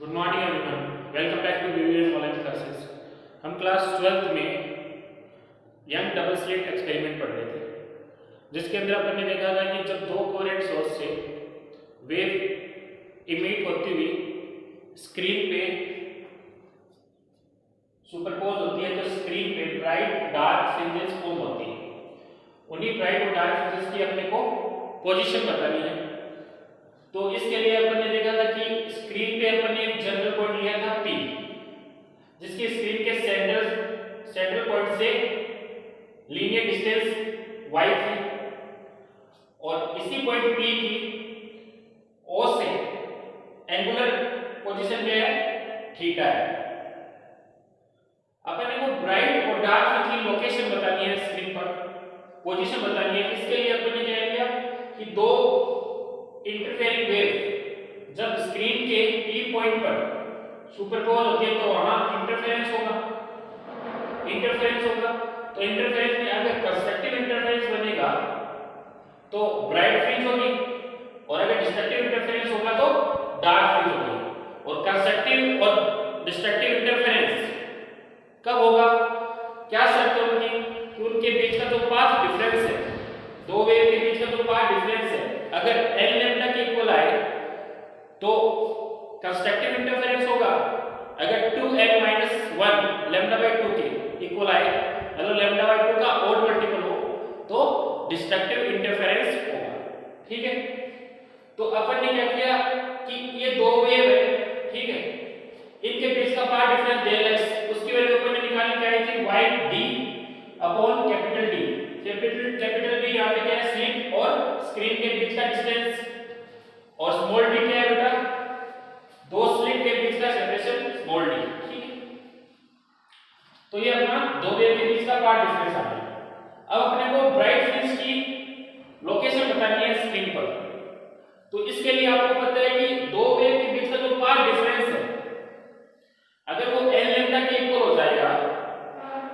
Good morning everyone, welcome back to VVS online classes. हम class 12th में young double slit experiment पढ़ रहे थे, जिसके अंदर अपन ने देखा था कि जब दो कोहेरेंट सोर्स से वेव इमिट होती हुई स्क्रीन पे सुपरपोज होती है तो स्क्रीन पे ब्राइट डार्क फ्रिंजेस फॉर्म होती है। उन्हीं ब्राइट और डार्क फ्रिंजेस की अपने को पोजीशन बतानी है। तो इसके लिए अपन ने देखा था कि स्क्रीन पे अपन ने एक जनरल पॉइंट लिया था P, जिसकी स्क्रीन के सेंट्रल पॉइंट से लीनियर डिस्टेंस y थी और इसी पॉइंट P की O से एंगुलर पोजीशन क्या है, थीटा है। अपन ने को ब्राइट और डार्क फ्रिंज की लोकेशन बतानी है, स्क्रीन पर पोजीशन बतानी है। इसके लिए अपन ने क्या किया कि दो इंटरफेरिंग वेव जब स्क्रीन के P पॉइंट पर सुपरपोज होती है तो वहां इंटरफेरेंस होगा। तो इंटरफेरेंस में अगर कंस्ट्रक्टिव इंटरफेरेंस बनेगा तो ब्राइट फ्रिंज होगी और अगर डिस्ट्रक्टिव इंटरफेरेंस होगा तो डार्क फ्रिंज होगी। और कंस्ट्रक्टिव और डिस्ट्रक्टिव इंटरफेरेंस कब होगा, क्या शर्त है उनकी कि उनके बीच का जो पाथ डिफरेंस है, दो वेव के बीच का जो पाथ डिफरेंस है अगर n लैम्डा के इक्वल आए तो कंस्ट्रक्टिव इंटरफेरेंस होगा। अगर 2n-1 लैम्डा बाय 2 के इक्वल आए, मतलब लैम्डा बाय 2 का ऑड मल्टीपल हो तो डिस्ट्रक्टिव इंटरफेरेंस होगा। ठीक है, तो अपन ने क्या किया कि ये दो वेव है, ठीक है, इनके बीच का पाथ डिफरेंस डेल x, उसकी वैल्यू अपन ने निकाली क्या है कि y d upon capital D। Capital D यहां पे क्या है, स्लिट और स्क्रीन के बीच का डिस्टेंस, और स्मॉल d क्या है बेटा, दो स्लिट के बीच का सेपरेशन स्मॉल d। ठीक है, तो ये अपना दो वेव के बीच का पाथ डिफरेंस आ गया। अब अपने को ब्राइट फ्रिंज की लोकेशन बतानी है स्क्रीन पर। तो इसके लिए आपको पता है कि दो वेव के बीच का जो पाथ डिफरेंस है अगर वो n लैम्डा के इक्वल हो जाएगा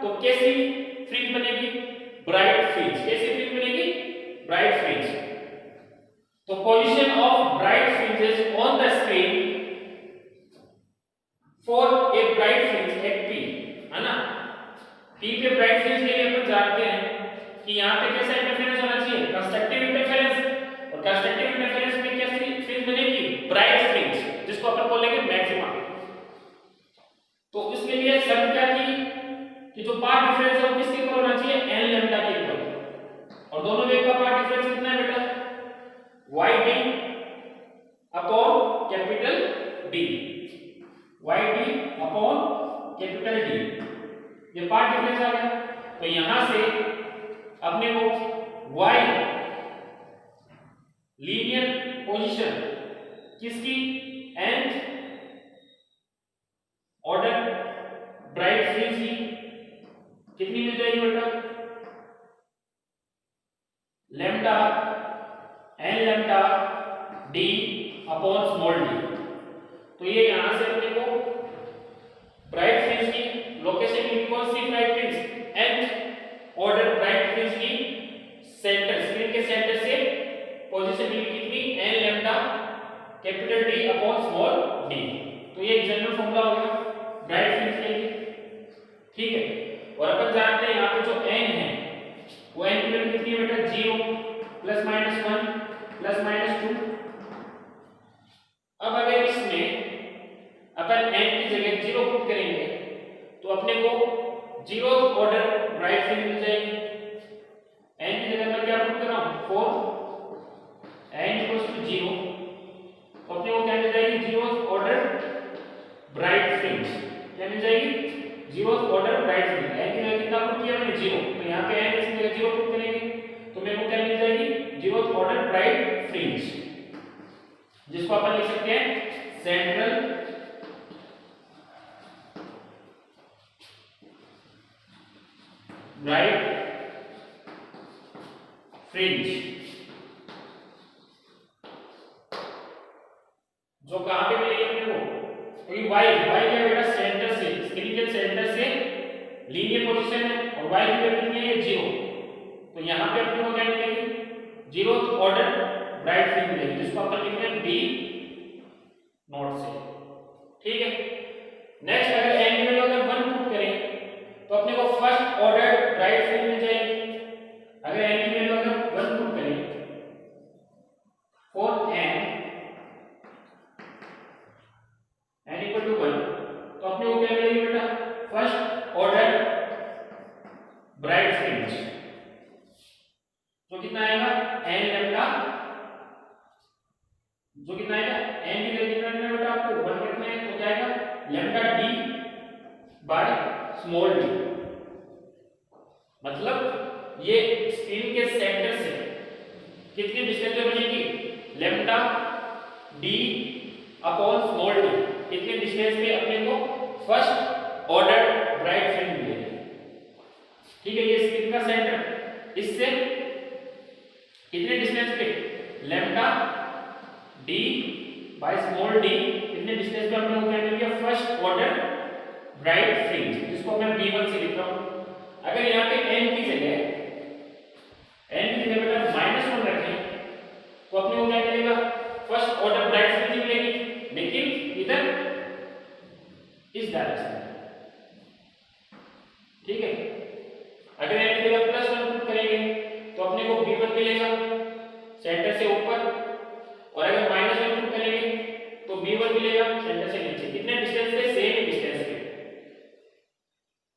तो कैसी फ्रिंज बनेगी, ब्राइट फ्रिंज। कैसी फ्रिंज बनेगी, ब्राइट फ्रिंज। तो position of bright fringes on the screen for a bright fringe at P, है ना। P पे ब्राइट फ्रिंज के लिए अपन जानते हैं कि यहां पे कैसा इंटरफेरेंस होना चाहिए, कंस्ट्रक्टिव इंटरफेरेंस, और कंस्ट्रक्टिव इंटरफेरेंस में कैसी फ्रिंज बनेगी, ब्राइट फ्रिंज, जिसको अपन बोलेंगे मैक्सिमा। तो इसके लिए शर्त क्या थी कि जो पाथ डिफरेंस है वो किसके इक्वल होना चाहिए, n लैम्डा के इक्वल। और दोनों वेव का पाथ डिफरेंस कितना है बेटा, yd upon capital D, yd upon capital D, ये पाथ डिफरेंस आ गया। तो यहां से अपने को y लीनियर पोजीशन किसकी, nth ऑर्डर ब्राइट फ्रिंज की कितनी मिल जाएगी बेटा, lambda n lambda d upon small d। तो ये यहां से अपने को ब्राइट फ्रिंज की लोकेशन की कौन सी bright fringe, nth order bright fringe की सेंटर, स्क्रीन के सेंटर से पोजीशन मिली कितनी, n lambda capital D upon small d। तो ये एक जनरल फॉर्मूला हो गया ब्राइट फ्रिंज के लिए। ठीक है, और अपन जानते हैं यहाँ पे जो n है वो n की वैल्यू कितनी है बेटा, 0 प्लस माइनस 1 प्लस माइनस 2। अब अगर इसमें अपन n की जगह 0 पुट करेंगे तो अपने को 0th ऑर्डर ब्राइट फ्रिंज मिल जाएगी। n की जगह मैं क्या पुट कर रहा हूँ, 4, n इक्वल्स टू 0, तो अपने को क्या मिल जाएगी, 0th ऑर्डर ब्राइट फ्रिंज। क्या मिल जाएगी, 0th order bright fringe. n की जगह कितना पुट किया मैंने, 0, तो यहाँ पे n की जगह 0 पुट करेंगे तो मेरे को क्या मिल जाएगी, 0th ऑर्डर ब्राइट फ्रिंज, जिसको अपन लिख सकते हैं सेंट्रल ब्राइट फ्रिंज, जो कहां पे मिलेगी अपने को, क्योंकि y क्या बेटा, सेंटर से, स्क्रीन के सेंटर से लीनियर पोजीशन है और y की वैल्यू कितनी है, 0। तो यहां पे अपने को क्या मिलेगी, 0th ऑर्डर ब्राइट फ्रिंज मिलेगी, जिसको अपन लिखते हैं B नोट से। ठीक है। नेक्स्ट अगर n की वैल्यू अगर 1 पुट करें तो अपने को फर्स्ट ऑर्डर ब्राइट फ्रिंज मिल जाएगी। अगर n की वैल्यू अगर 1 पुट करें फॉर n इक्वल टू 1 तो अपने को क्या मिलेगी बेटा, फर्स्ट ऑर्डर ब्राइट फ्रिंज जो कितना आएगा n लैम्डा, जो कितना आएगा n की वैल्यू कितना है बेटा, आपको 1 रखना है तो क्या आएगा lambda d by small d। मतलब ये स्क्रीन के सेंटर से कितनी डिस्टेंस पे बनेगी, lambda d upon small d, कितने डिस्टेंस पे अपने को फर्स्ट ऑर्डर ब्राइट फ्रिंज मिलेगी। ठीक है, ये स्क्रीन का सेंटर इससे कितने डिस्टेंस पे, lambda d by small d, कितने डिस्टेंस पे अपने को क्या मिल गया, फर्स्ट ऑर्डर ब्राइट फ्रिंज, जिसको मैं b1 से लिख रहा हूं। अगर यहाँ पे n की जगह बेटा -1 रखें तो अपने को क्या मिलेगा, फर्स्ट ऑर्डर ब्राइट फ्रिंज मिलेगी, लेकिन इधर इस डायरेक्शन में। ठीक है, अगर n की जगह +1 पुट करेंगे तो अपने को b1 मिलेगा सेंटर से ऊपर, और अगर -1 पुट करेंगे तो b1 मिलेगा सेंटर से नीचे। कितने डिस्टेंस पे, सेम डिस्टेंस पे।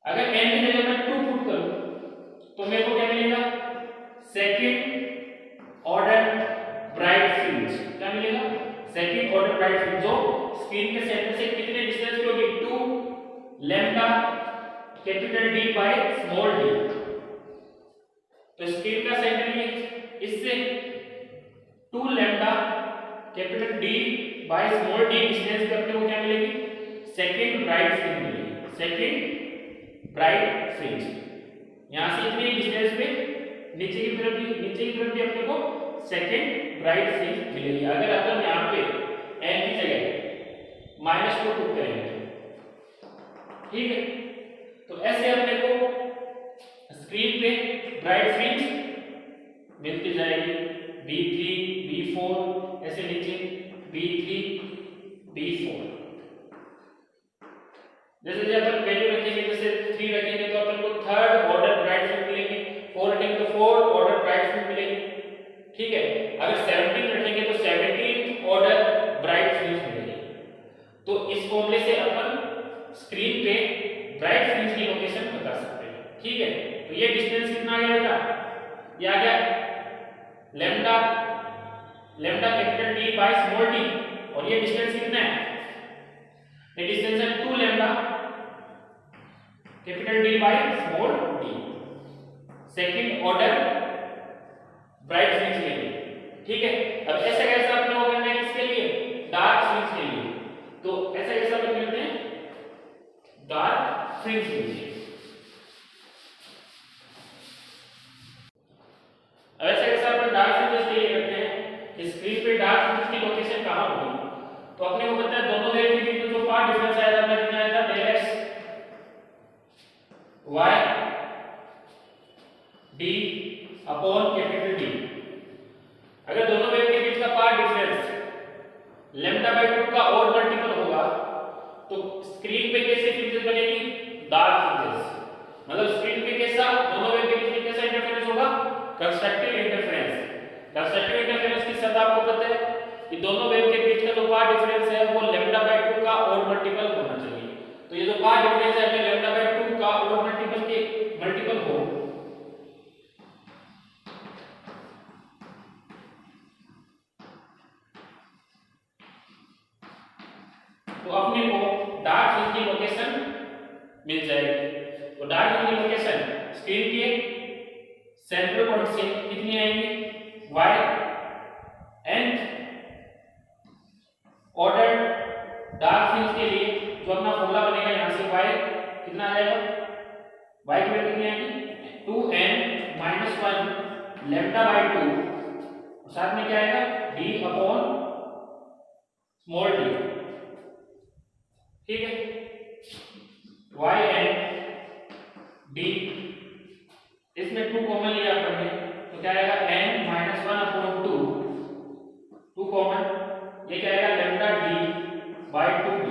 अगर n की जगह मैं 2 पुट करूं तो मेरे को क्या मिलेगा, सेकंड ऑर्डर ब्राइट फ्रिंज। क्या मिलेगा, सेकंड ऑर्डर ब्राइट फ्रिंज, जो स्क्रीन के सेंटर से कितने डिस्टेंस पे होगी, 2 lambda capital D by small d। तो स्क्रीन का सेंटर ये, इससे 2 lambda capital D by small d distance पे अपने को क्या मिलेगी, सेकंड ब्राइट फ्रिंज मिलेगी, सेकंड ब्राइट फ्रिंज। यहां से इतनी डिस्टेंस पे नीचे की तरफ भी अपने को सेकंड ब्राइट फ्रिंज मिलेगी। अगर अपन यहां पे n की जगह -2 पुट करेंगे, ठीक है, तो ऐसे अपने को स्क्रीन पे ब्राइट फ्रिंज मिलती जाएगी, b3 b4 ऐसे नीचे b3 b4। जैसे अपन वैल्यू रखेंगे, जैसे 3 रखेंगे तो अपन को थर्ड ऑर्डर ब्राइट फ्रिंज मिलेगी, 4 रखेंगे तो फोर्थ ऑर्डर ब्राइट फ्रिंज मिलेगी। ठीक है, अगर 17 रखेंगे तो 17 ऑर्डर ब्राइट फ्रिंज मिलेगी। तो इस फॉर्मूले से अपन स्क्रीन पे ब्राइट फ्रिंज की लोकेशन बता सकते हैं। ठीक है, तो ये डिस्टेंस कितना आ गया बेटा, ये आ गया lambda capital D by small d, और ये डिस्टेंस कितना है, ये डिस्टेंस है 2 lambda capital D by small d, second order bright fringe के लिए। ठीक है, अब ऐसा कैसा अपने को करना है, किसके लिए, डार्क फ्रिंज के लिए। तो ऐसा कैसा अपन करते हैं, डार्क फ्रिंज के लिए। अब ऐसा कैसा अपन डार्क फ्रिंज के लिए करते हैं कि स्क्रीन पे डार्क फ्रिंज की लोकेशन कहां होगी। तो अपने को पता है दोनों वेव के बीच में जो पाथ डिफरेंस आया था, अपना कितना आया था, del x y d upon capital D। अगर दोनों वेव के बीच का पाथ डिफरेंस लैम्डा बाय 2 का और मल्टीपल होगा तो स्क्रीन पे कैसे फ्रिंजेस बनेगी, डार्क फ्रिंजेस। मतलब स्क्रीन पे कैसा, दोनों वेव के बीच में कैसा इंटरफेरेंस होगा, कंस्ट्रक्टिव इंटरफेरेंस। कंस्ट्रक्टिव इंटरफेरेंस की शर्त आपको पता है कि दोनों वेव के बीच का जो पाथ डिफरेंस है वो लैम्डा बाय 2 का और मल्टीपल होना चाहिए। तो ये जो पाथ डिफरेंस है अगर लैम्डा बाय 2 का और मल्टीपल हो तो अपने को डार्क फ्रिंज की लोकेशन मिल जाएगी। तो डार्क फ्रिंज की लोकेशन स्क्रीन के सेंट्रल पॉइंट से कितनी आएगी, y nth order dark fringe के लिए जो अपना फॉर्मूला बनेगा, यहां से y कितना आ जाएगा, y की वैल्यू कितनी आएगी, 2n-1 लैम्डा बाय 2, और साथ में क्या आएगा, d अपॉन स्मॉल d। ठीक है, y n d, इसमें 2 कॉमन लिया अपन ने तो क्या आएगा, n-1/2 2 कॉमन, ये क्या आएगा, लैम्डा d बाय 2d।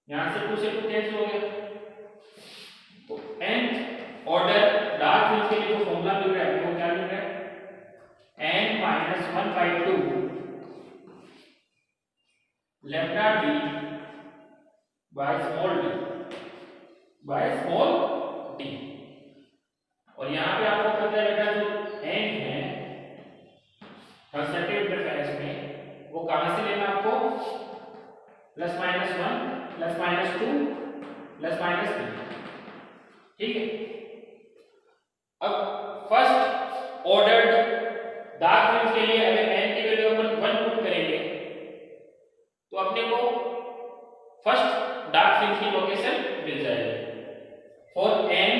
यहां से 2 से 2 कैंसिल हो गया। तो nth ऑर्डर डार्क फ्रिंज के लिए जो फॉर्मूला मिल रहा है वो क्या मिल रहा है, n-1/2 lambda d by small d। और यहाँ पे आपको पता है बेटा जो n है कंस्ट्रक्टिव इंटरफेरेंस में वो कहां से लेना आपको, +-1 +-2 +-3, ठीक है। अब फर्स्ट ऑर्डर डार्क फ्रिंज के लिए अगर n की वैल्यू अपन 1 पुट करेंगे तो अपने को फर्स्ट डार्क फ्रिंज की लोकेशन मिल जाएगी। फॉर n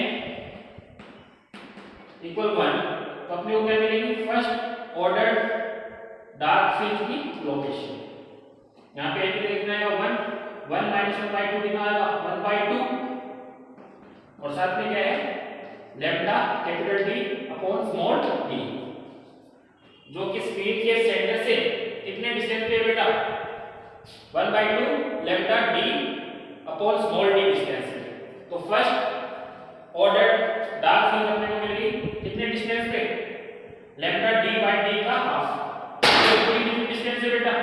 = 1 तो अपने को क्या मिलेगी, फर्स्ट ऑर्डर डार्क फ्रिंज की लोकेशन। यहाँ पे n की लिखना है 1 1-1/2 कितना आएगा, 1/2 और साथ में क्या है lambda capital D upon small d, जो कि स्क्रीन के सेंटर से कितने डिस्टेंस पे है बेटा, 1/2 lambda D upon small d distance है। तो फर्स्ट ऑर्डर डार्क फ्रिंज अपने को मिलेगी कितने डिस्टेंस पे, लैम्डा d/d का हाफ। ये पूरी कितनी डिस्टेंस है बेटा,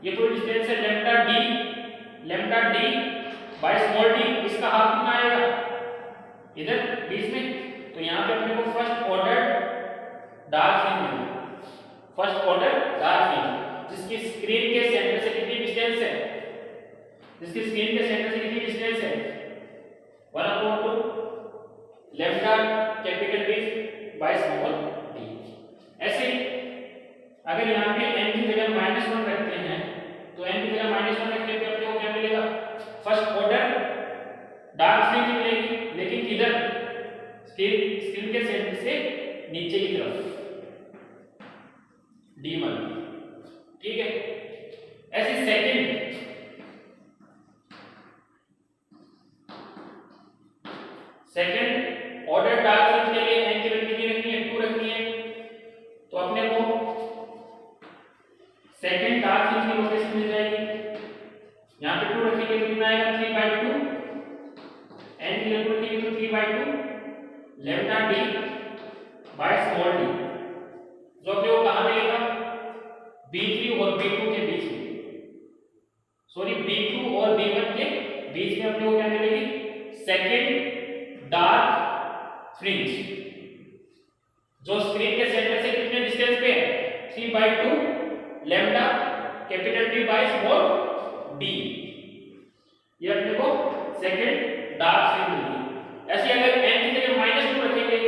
ये पूरी डिस्टेंस है lambda d by small d, इसका हाफ कितना आएगा इधर बीच में। तो यहाँ पे अपने को फर्स्ट ऑर्डर डार्क फ्रिंज मिलेगा, फर्स्ट ऑर्डर डार्क फ्रिंज जिसकी स्क्रीन के सेंटर से कितनी डिस्टेंस है, जिसकी स्क्रीन के सेंटर से कितनी डिस्टेंस है 1/2 lambda capital D by small d। ऐसे ही अगर यहाँ पे n की जगह -1 रखते हैं तो n की जगह -1 रखने पे अपने को क्या मिलेगा, फर्स्ट ऑर्डर डार्क फ्रिंज मिलेगी, लेकिन किधर, स्क्रीन के सेंटर से नीचे की तरफ D1, ठीक है। ऐसे सेकंड ऑर्डर डार्क फ्रिंज के लिए n की वैल्यू कितनी रखनी है, 2 रखनी है। तो अपने को सेकंड डार्क फ्रिंज की लोकेशन मिल जाएगी, यहाँ पे 2 रखेंगे तो कितना आएगा 3/2, n की वैल्यू रखेंगे तो 3/2 lambda d by small d, जो अपने को कहां मिलेगा, B3 और B2 के बीच में, सॉरी B2 और B1 के बीच में अपने को क्या मिलेगी, सेकंड डार्क फ्रिंज, जो स्क्रीन के सेंटर से कितने डिस्टेंस पे है, 3/2 lambda capital D by small d। ये अपने को सेकंड डार्क फ्रिंज मिलेगी। ऐसे अगर n की जगह -2 रखेंगे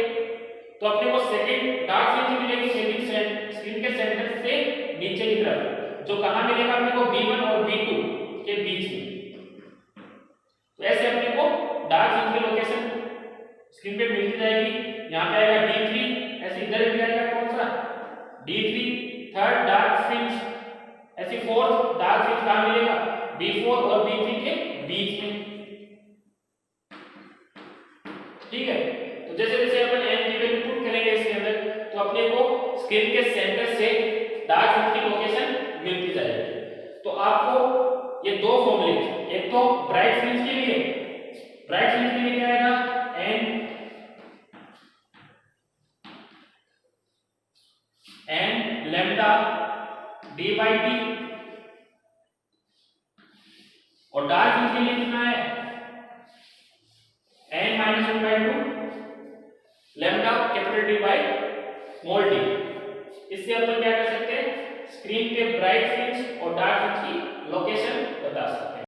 तो अपने को सेकंड डार्क फ्रिंज मिलेगी स्क्रीन के सेंटर से नीचे की तरफ, जो कहां मिलेगा अपने को, B1 और B2 के बीच में। तो ऐसे अपने को डार्क फ्रिंज की लोकेशन स्क्रीन पे मिल जाएगी। यहाँ पे आएगा D3, ऐसे इधर भी आएगा कौन सा, D3 थर्ड डार्क फ्रिंज, ऐसे फोर्थ डार्क फ्रिंज कहां मिलेगा, B4 और B3 के बीच में, ठीक है। तो जैसे जैसे अपन n की वैल्यू पुट करेंगे इसके अंदर तो अपने को स्क्रीन के सेंटर से डार्क फ्रिंज की लोकेशन मिलती जाएगी। तो आपको ये दो फॉर्मूले, एक तो ब्राइट फ्रिंज के लिए, ब्राइट फ्रिंज के लिए क्या आएगा, n लैम्डा d/d, और डार्क फ्रिंज के लिए कितना है, n-1/2 lambda capital D by small d। इससे अपन क्या कर सकते हैं, स्क्रीन पे ब्राइट फ्रिंज और डार्क फ्रिंज की लोकेशन बता सकते हैं।